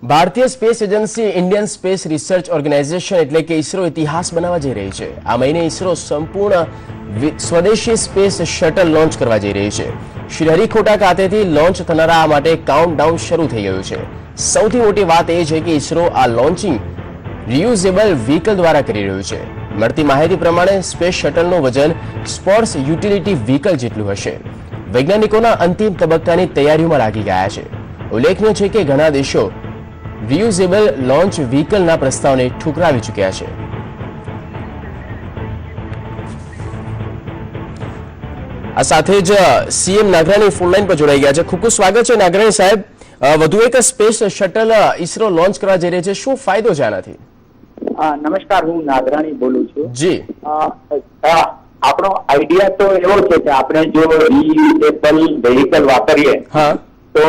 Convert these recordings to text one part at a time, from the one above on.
ભારતીય space agency Indian space research organisation એટલે કે ઇસરો ઇતિહાસ બનાવવા જઈ રહી છે। આ મહિને ઇસરો સંપૂર્ણ સ્વદેશી સ્પેસ શટલ લોન્ચ કરવા જઈ રહી છે। શ્રીહરિકોટા ખાતેથી લોન્ચ થનારા આ માટે કાઉન્ટડાઉન શરૂ થઈ ગયું છે। સૌથી મોટી વાત એ છે કે ઇસરો આ લોન્ચિંગ રિયુઝેબલ વ્હીકલ દ્વારા કરી રહ્યું છે। મળતી માહિતી પ્રમાણે સ્પેસ શટલનું વજન સ્પોર્ટ્સ યુટિલિટી વ્હીકલ જેટલું હશે। વૈજ્ઞાનિકોના અંતિમ તબક્કાની તૈયારીઓમાં લાગી ગયા છે। ઉલ્લેખનીય છે કે ઘણા દેશો રિયુઝેબલ લોન્ચ વ્હીકલના પ્રસ્તાવને ઠુકરાવી ચૂક્યા છે। આ સાથે જ સીએમ નાગરાણી ફોનલાઈન પર જોડાઈ ગયા છે। ખૂબ ખૂબ સ્વાગત છે નાગરાણી સાહેબ। વધુ એક સ્પેસ શટલ ઇસરો લોન્ચ કરવા જઈ રહી છે, શું ફાયદો છે આનાથી? નમસ્કાર, હું નાગરાણી બોલું છું। જી, આપણો આઈડિયા તો એવો છે કે આપણે જો રિયુઝેબલ વેહિકલ વાપરીએ તો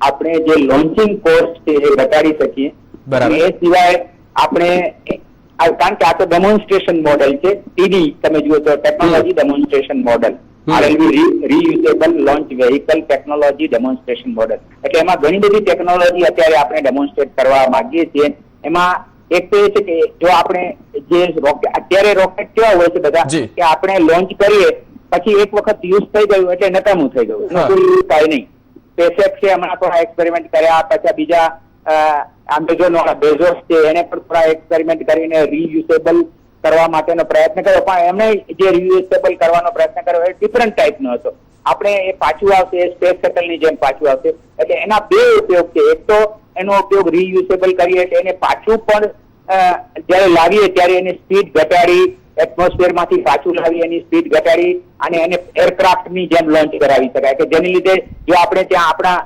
આપણે જે લોન્ચિંગ કોસ્ટ છે એ ઘટાડી શકીએ। બરાબર। એ સિવાય આપણે કારણ કે આ તો ડેમોન્સ્ટ્રેશન મોડેલ છે, ટીડી તમે જુઓ તો technology demonstration model, RLV reusable launch vehicle technology demonstration model, એટલે એમાં ઘણી બધી ટેકનોલોજી અત્યારે આપણે ડેમોન્સ્ટ્રેટ કરવા માંગીએ છીએ। એમાં એક તો એ છે કે જો આપણે જે અત્યારે રોકેટ કેવા હોય છે બધા કે આપણે લોન્ચ કરીએ પછી એક વખત યુઝ થઈ ગયું એટલે નકામું થઈ ગયું, કોઈ યુઝ થાય નહીં। સ્પેસએક્સ છે, હમણાં થોડા એક્સપેરિમેન્ટ કર્યા, પછી બીજા બેઝોસ છે એને પણ થોડા એક્સપેરિમેન્ટ કરીને રિયુઝેબલ કરવા માટેનો પ્રયત્ન કર્યો, પણ એમને જે રિયુઝેબલ કરવાનો પ્રયત્ન કર્યો એ ડિફરન્ટ ટાઈપનો હતો। આપણે એ પાછું આવશે, સ્પેસ શટલની જેમ પાછું આવશે, એટલે એના બે ઉપયોગ છે। એક તો એનો ઉપયોગ રિયુઝેબલ કરીએ એટલે એને પાછું પણ જયારે લાવીએ ત્યારે એની સ્પીડ ઘટાડી, એટમોસ્ફિયર માંથી પાછું લાવી એની સ્પીડ ઘટાડી અને એને એરક્રાફ્ટ ની જેમ લોન્ચ કરાવી શકાય, કે જેની લીધે જો આપણે ત્યાં આપણા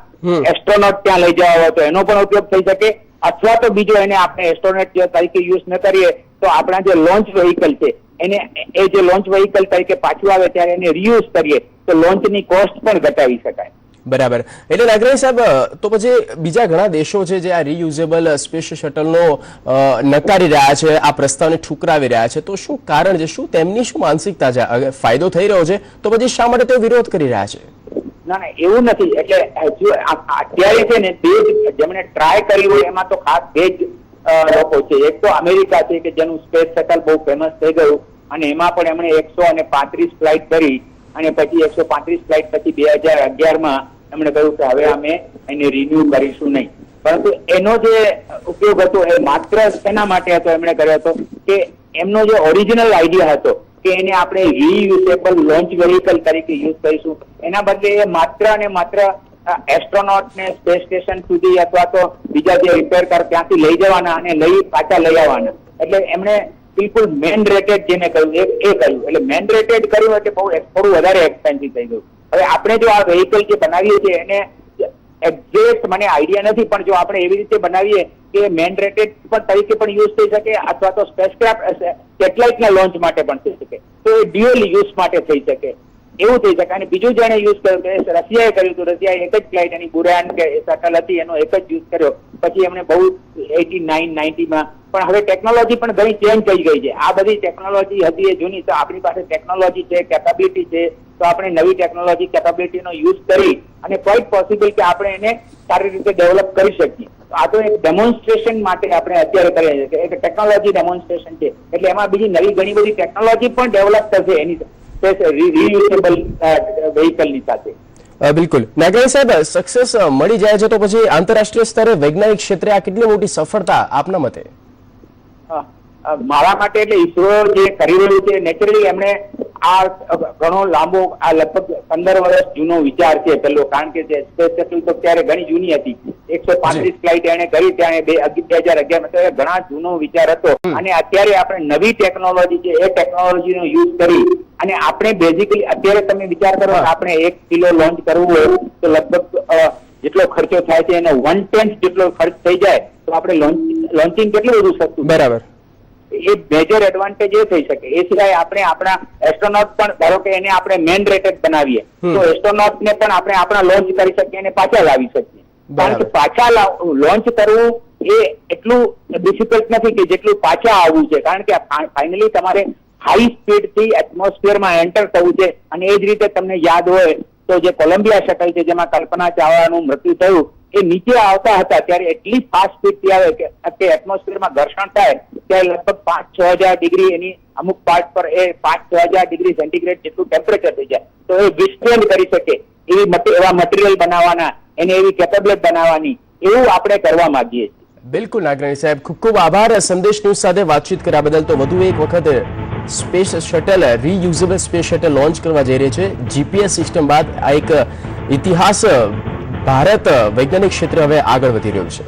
એસ્ટ્રોનોટ ત્યાં લઈ જવા હોય તો એનો પણ ઉપયોગ થઈ શકે, અથવા તો બીજો એને આપણે એસ્ટ્રોનોટ તરીકે યુઝ ન કરીએ તો આપણા જે લોન્ચ વેહિકલ છે એને એ જે લોન્ચ વેહિકલ તરીકે પાછું આવે ત્યારે એને રિયુઝ કરીએ તો લોન્ચની કોસ્ટ પણ ઘટાડી શકાય। બરાબર। એટલે નાગરાણી સાહેબ, તો પછી બીજા ઘણા દેશો છે જે આ રિયુઝેબલ સ્પેસ શટલનો નકારી રહ્યા છે, આ પ્રસ્તાવને ઠુકરાવી રહ્યા છે, તો શું કારણ છે? શું તેમની શું માનસિકતા છે? ફાયદો થઈ રહ્યો છે તો પછી શા માટે તેઓ વિરોધ કરી રહ્યા છે? ના, એવું નથી। એટલે અત્યારે છે ને બે જેમણે ટ્રાય કરી હોય એમાં તો ખાસ બે જ લોકો છે। એક તો અમેરિકા છે કે જેનું સ્પેસ શટલ બહુ ફેમસ થઈ ગયું અને એમાં પણ એમણે 135 ફ્લાઇટ કરી અને પછી 135 ફ્લાઇટ પછી 2011માં એમણે કહ્યું કે હવે અમે એને રિન્યુ કરીશું નહીં। પરંતુ એનો જે ઉપયોગ હતો એ માત્ર એના માટે હતો, એમણે કર્યો હતો કે એમનો જે ઓરિજિનલ આઈડિયા હતો કે એને આપણે રિયુઝેબલ લોન્ચ વેહિકલ તરીકે યુઝ કરીશું, એના બદલે એ માત્ર અને માત્ર એસ્ટ્રોનોટ ને સ્પેસ સ્ટેશન સુધી અથવા તો બીજા જે રિપેર કર ત્યાંથી લઈ જવાના અને પાછા લઈ આવવાના, એટલે એમણે બિલકુલ મેન રેટેડ જેને કહ્યું એ કહ્યું, એટલે મેન રેટેડ કર્યું એટલે થોડું વધારે એક્સપેન્સિવ થઈ ગયું। હવે આપણે જો આ વેહિકલ જે બનાવીએ છીએ એને એક્ઝેક્ટ મને આઈડિયા નથી, પણ જો આપણે એવી રીતે બનાવીએ કે મેન રેટેડ પણ તરીકે પણ યુઝ થઈ શકે અથવા તો સ્પેસક્રાફ્ટ સેટેલાઇટના લોન્ચ માટે પણ થઈ શકે, તો એ ડ્યુઅલ યુઝ માટે થઈ શકે એવું થઈ શકે। અને બીજું જેને યુઝ કર્યું કે રશિયાએ કર્યું હતું, રશિયાએ એક જ ફ્લાઇટ એની બુરાન કે શટલ હતી એનો એક જ યુઝ કર્યો, પછી એમણે બહુ 89-90માં, પણ હવે ટેકનોલોજી પણ ઘણી ચેન્જ થઈ ગઈ છે। આ બધી ટેકનોલોજી હતી એ જૂની, તો આપણી પાસે ટેકનોલોજી છે, કેપેબિલિટી છે, તો આપણે નવી ટેકનોલોજી કેપેબિલિટીનો યુઝ કરી અને ક્વાઇટ પોસિબલ કે આપણે એને સારી રીતે ડેવલપ કરી શકીએ। તો આ તો એક ડેમોન્સ્ટ્રેશન માટે આપણે અત્યારે કરીએ છીએ, એક ટેકનોલોજી ડેમોન્સ્ટ્રેશન છે, એટલે એમાં બીજી નવી ઘણી બધી ટેકનોલોજી પણ ડેવલપ થશે એની રિયુઝેબલ વેહિકલની સાથે। બિલકુલ નાગરાણી સાહેબ, સક્સેસ મળી જાય છે તો પછી આંતરરાષ્ટ્રીય સ્તરે વૈજ્ઞાનિક ક્ષેત્રે આ કેટલી મોટી સફળતા આપના મતે? મારા માટે એટલે ઇસરો જે કરી રહ્યું છે નેચરલી એમણે આ ઘણો લાંબો આ લગભગ 15 વર્ષ જૂનો વિચાર છે પેલો, કારણ કે જે સ્પેસ શટલ તો ત્યારે ઘણી જૂની હતી, 135 ફ્લાઇટ એને કરી ત્યારે 2011 ઘણા જૂનો વિચાર હતો અને અત્યારે આપણે નવી ટેકનોલોજી છે એ ટેકનોલોજીનો યુઝ કરી અને આપણે બેઝિકલી અત્યારે તમે વિચાર કરો કે આપણે 1 કિલો લોન્ચ કરવું હોય તો લગભગ જેટલો ખર્ચો થાય છે એનો 1/10 જેટલો ખર્ચ થઈ જાય તો આપણે લોન્ચિંગ કેટલું બધું સસ્તું। બરાબર। એ મેજર એડવાન્ટેજ એ થઈ શકે। એ સિવાય આપણે આપણા એસ્ટ્રોનોટ પણ ધારો કે એને આપણે મેન રેટેડ બનાવીએ તો એસ્ટ્રોનોટ ને પણ આપણે આપણા લોન્ચ કરી શકીએ અને પાછા લાવી શકીએ, કારણ કે પાછા લોન્ચ કરવું એ એટલું ડિફિકલ્ટ નથી કે જેટલું પાછા આવવું છે, કારણ કે ફાઇનલી તમારે હાઈ સ્પીડ થી એટમોસ્ફિયરમાં એન્ટર થવું છે। અને એ જ રીતે તમને યાદ હોય તો જે કોલંબિયા શટલ છે જેમાં કલ્પના ચાવલાનું મૃત્યુ થયું એ નીચે આવતા હતા ત્યારે એટલી ફાસ્ટ સ્પીડથી આવે કે એટમોસ્ફિયરમાં ઘર્ષણ થાય ત્યારે લગભગ 5-6 હજાર ડિગ્રી એની અમુક પાર્ટ પર એ 5-6 હજાર ડિગ્રી સેન્ટીગ્રેડ જેટલું ટેમ્પરેચર થઈ જાય તો એ વિસ્ટ્રેન્ડ કરી શકે એવા મટીરિયલ બનાવવાના, એને એવી કેપેબિલિટી બનાવવાની, એવું આપણે કરવા માંગીએ છીએ. બિલકુલ નાગરાણી સાહેબ, ખૂબ ખૂબ આભાર. સંદેશ ન્યૂઝ સાથે વાતચીત કર્યા બદલ. તો વધુ એક વખત space shuttle, reusable space shuttle launch કરવા જઈ રહી છે. જીપીએસ સિસ્ટમ બાદ આ એક ઇતિહાસ ભારત વૈજ્ઞાનિક ક્ષેત્રે હવે આગળ વધી રહ્યું છે.